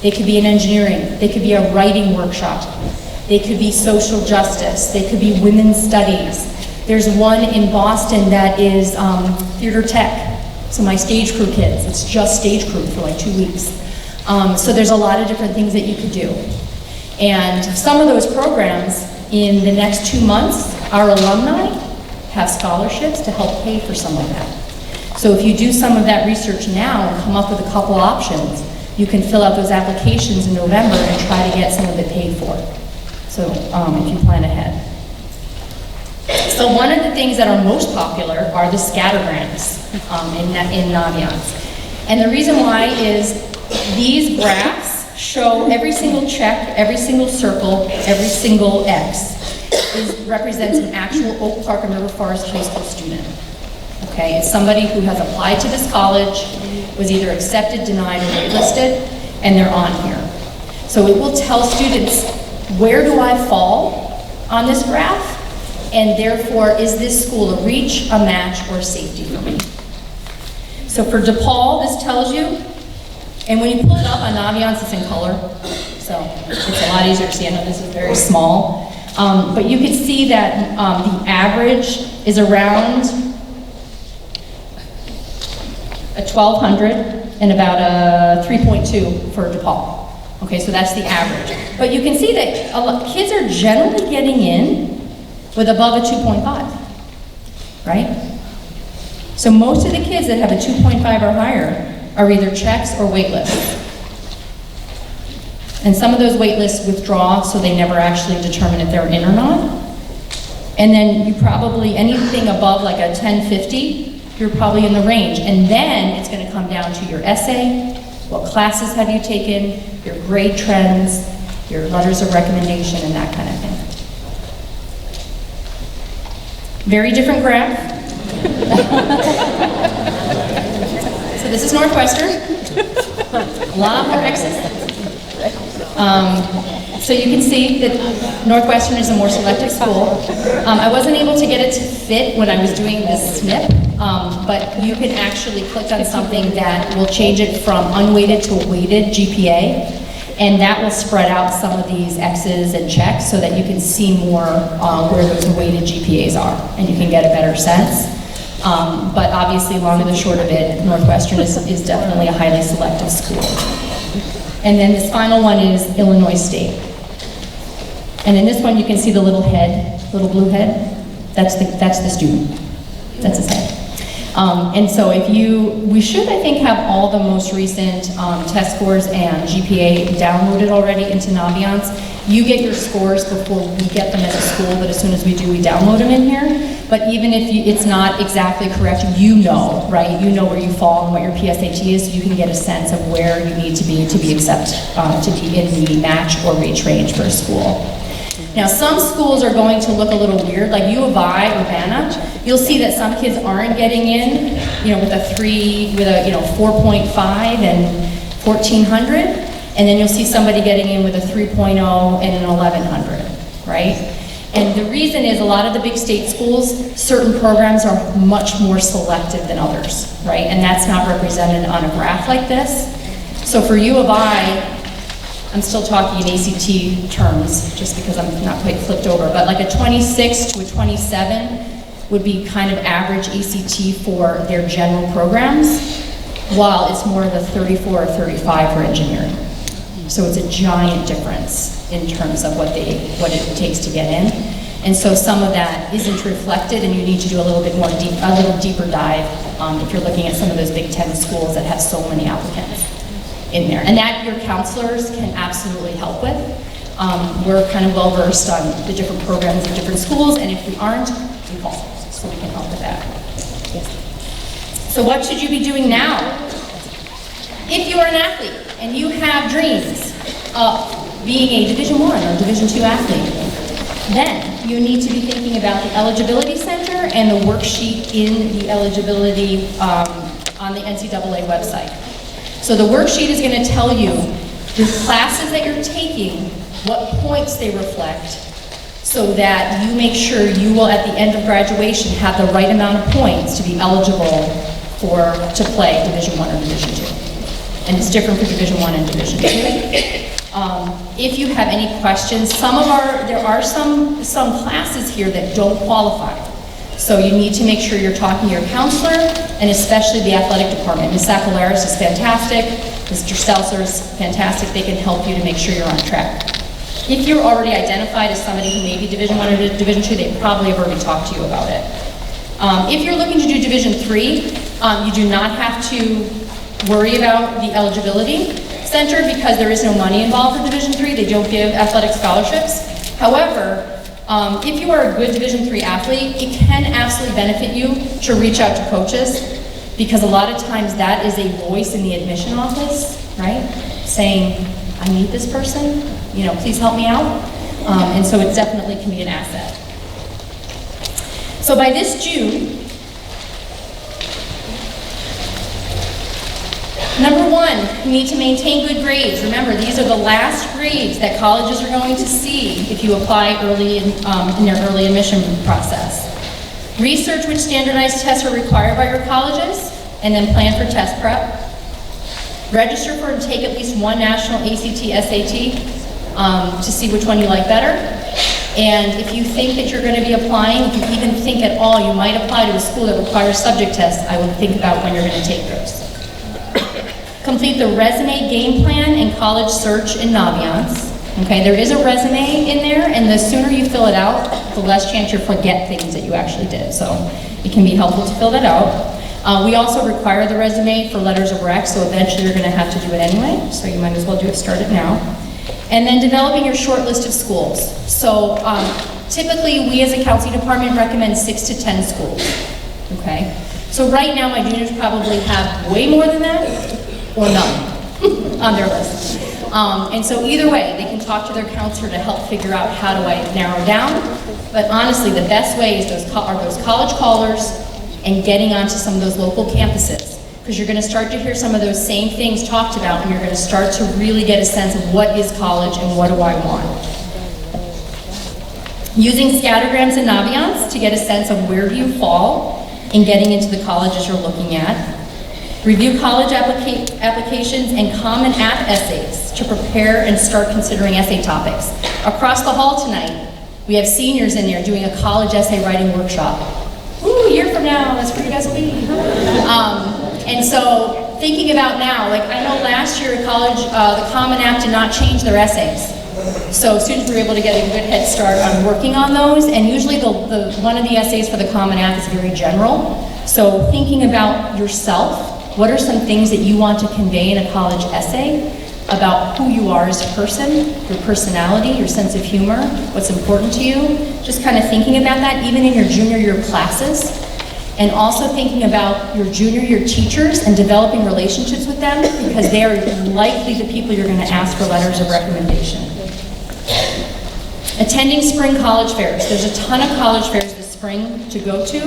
They could be in engineering, they could be a writing workshop, they could be social justice, they could be women's studies. There's one in Boston that is theater tech, so my stage crew kids, it's just stage crew for like 2 weeks. So there's a lot of different things that you could do. And some of those programs, in the next 2 months, our alumni have scholarships to help pay for some of that. So if you do some of that research now and come up with a couple options, you can fill out those applications in November and try to get some of it paid for. So if you plan ahead. So one of the things that are most popular are the scatter grants in Naviance. And the reason why is these graphs show every single check, every single circle, every single X represents an actual Oak Park and River Forest High School student. Okay, it's somebody who has applied to this college, was either accepted, denied, or waitlisted, and they're on here. So it will tell students, where do I fall on this graph? And therefore, is this school a reach, a match, or a safety for me? So for DePaul, this tells you, and when you pull it up on Naviance, it's in color, so it's a lot easier to see. I know this is very small, but you can see that the average is around a 1,200 and about a 3.2 for DePaul. Okay, so that's the average. But you can see that kids are generally getting in with above a 2.5, right? So most of the kids that have a 2.5 or higher are either checks or wait lists. And some of those wait lists withdraw, so they never actually determine if they're in or not. And then you probably, anything above like a 1050, you're probably in the range. And then it's gonna come down to your essay, what classes have you taken, your grade trends, your letters of recommendation, and that kind of thing. Very different graph. So this is Northwestern. A lot more X's. So you can see that Northwestern is a more selective school. I wasn't able to get it to fit when I was doing this snip, but you can actually click on something that will change it from unweighted to weighted GPA, and that will spread out some of these X's and checks so that you can see more where those weighted GPAs are, and you can get a better sense. But obviously, long and the short of it, Northwestern is definitely a highly selective school. And then this final one is Illinois State. And in this one, you can see the little head, little blue head. That's the student. That's his head. And so we should, I think, have all the most recent test scores and GPA downloaded already into Naviance. You get your scores before we get them as a school, but as soon as we do, we download them in here. But even if it's not exactly correct, you know, right? You know where you fall and what your PSAT is, so you can get a sense of where you need to be to be in the match or reach range for a school. Now, some schools are going to look a little weird, like U of I, Urbana. You'll see that some kids aren't getting in, with a 4.5 and 1,400, and then you'll see somebody getting in with a 3.0 and an 1,100, right? And the reason is a lot of the big state schools, certain programs are much more selective than others, right? And that's not represented on a graph like this. So for U of I, I'm still talking in ACT terms, just because I'm not quite flipped over, but like a 26 to a 27 would be kind of average ACT for their general programs, while it's more of a 34 or 35 for engineering. So it's a giant difference in terms of what it takes to get in. And so some of that isn't reflected, and you need to do a little deeper dive if you're looking at some of those Big Ten schools that have so many applicants in there. And that your counselors can absolutely help with. We're kind of well versed on the different programs in different schools, and if we aren't, we call, so we can help with that. Yes. So what should you be doing now? If you are an athlete and you have dreams of being a Division I or Division II athlete, then you need to be thinking about the Eligibility Center and the worksheet in the eligibility on the NCAA website. So the worksheet is going to tell you the classes that you're taking, what points they reflect, so that you make sure you will, at the end of graduation, have the right amount of points to be eligible to play Division I or Division II. And it's different for Division I and Division II. If you have any questions, there are some classes here that don't qualify. So you need to make sure you're talking to your counselor, and especially the athletic department. Ms. Sakalaris is fantastic, Mr. Stelzer is fantastic. They can help you to make sure you're on track. If you're already identified as somebody who may be Division I or Division II, they probably have already talked to you about it. If you're looking to do Division III, You do not have to worry about the eligibility center because there is no money involved for Division III. They don't give athletic scholarships. However, if you are a good Division III athlete, it can absolutely benefit you to reach out to coaches because a lot of times that is a voice in the admission office, right? Saying, I need this person, you know, please help me out. And so it definitely can be an asset. So by this June, number one, you need to maintain good grades. Remember, these are the last grades that colleges are going to see if you apply early in their early admission process. Research which standardized tests are required by your colleges, and then plan for test prep. Register for and take at least one national ACT, SAT to see which one you like better. And if you think that you're going to be applying, if you even think at all you might apply to a school that requires subject tests, I would think about when you're going to take those. Complete the resume game plan and college search in Naviance. Okay, there is a resume in there, and the sooner you fill it out, the less chance you'll forget things that you actually did. So it can be helpful to fill that out. We also require the resume for letters of rec, so eventually you're going to have to do it anyway, so you might as well start it now. And then developing your short list of schools. So typically we as a counseling department recommend 6 to 10 schools, okay? So right now my juniors probably have way more than that, or none on their list. And so either way, they can talk to their counselor to help figure out how do I narrow down. But honestly, the best way is those college callers and getting onto some of those local campuses. Because you're going to start to hear some of those same things talked about, and you're going to start to really get a sense of what is college and what do I want. Using scattergrams and Naviance to get a sense of where do you fall in getting into the colleges you're looking at. Review college applications and common app essays to prepare and start considering essay topics. Across the hall tonight, we have seniors in there doing a college essay writing workshop. Ooh, a year from now, that's where you guys will be. And so, thinking about now, like I know last year at college, the Common App did not change their essays. So students were able to get a good head start on working on those, and usually one of the essays for the Common App is very general. So thinking about yourself, what are some things that you want to convey in a college essay about who you are as a person, your personality, your sense of humor, what's important to you, just kind of thinking about that even in your junior year classes. And also thinking about your junior year teachers and developing relationships with them because they are likely the people you're going to ask for letters of recommendation. Attending spring college fairs. There's a ton of college fairs this spring to go to.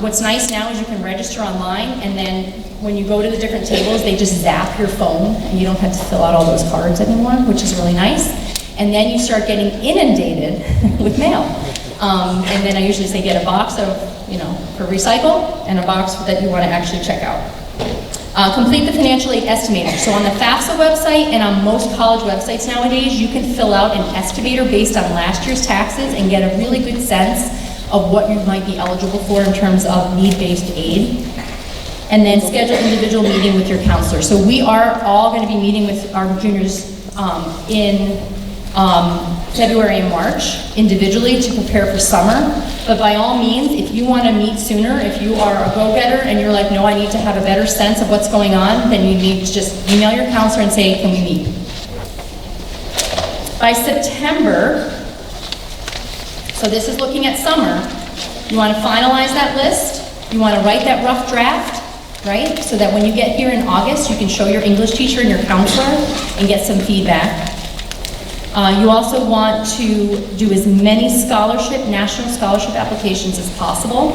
What's nice now is you can register online, and then when you go to the different tables, they just zap your phone and you don't have to fill out all those cards anymore, which is really nice. And then you start getting inundated with mail. And then I usually say get a box of, for recycle, and a box that you want to actually check out. Complete the financial aid estimator. So on the FAFSA website and on most college websites nowadays, you can fill out an estimator based on last year's taxes and get a really good sense of what you might be eligible for in terms of need-based aid. And then schedule individual meeting with your counselor. So we are all going to be meeting with our juniors in February and March individually to prepare for summer. But by all means, if you want to meet sooner, if you are a go-getter and you're like, no, I need to have a better sense of what's going on, then you need to just email your counselor and say, can we meet? By September, so this is looking at summer, you want to finalize that list, you want to write that rough draft, right? So that when you get here in August, you can show your English teacher and your counselor and get some feedback. You also want to do as many national scholarship applications as possible.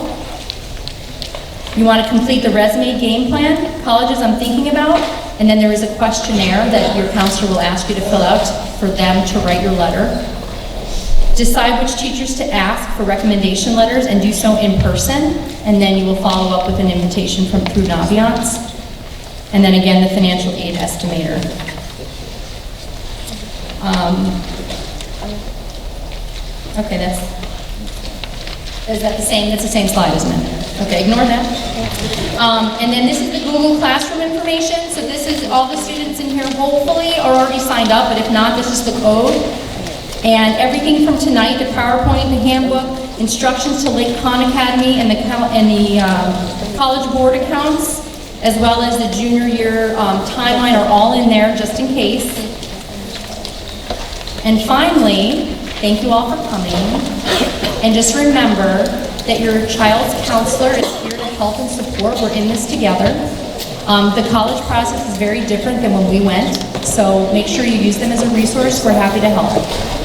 You want to complete the resume game plan, colleges I'm thinking about, and then there is a questionnaire that your counselor will ask you to fill out for them to write your letter. Decide which teachers to ask for recommendation letters and do so in person, and then you will follow up with an invitation through Naviance. And then again, the financial aid estimator. Okay, that's the same slide, isn't it? Okay, ignore that. And then this is the Google Classroom information. So this is all the students in here hopefully are already signed up, but if not, this is the code. And everything from tonight, the PowerPoint, the handbook, instructions to Lake Con Academy, and the college board accounts, as well as the junior year timeline are all in there just in case. And finally, thank you all for coming. And just remember that your child's counselor is here to help and support. We're in this together. The college process is very different than when we went, so make sure you use them as a resource. We're happy to help.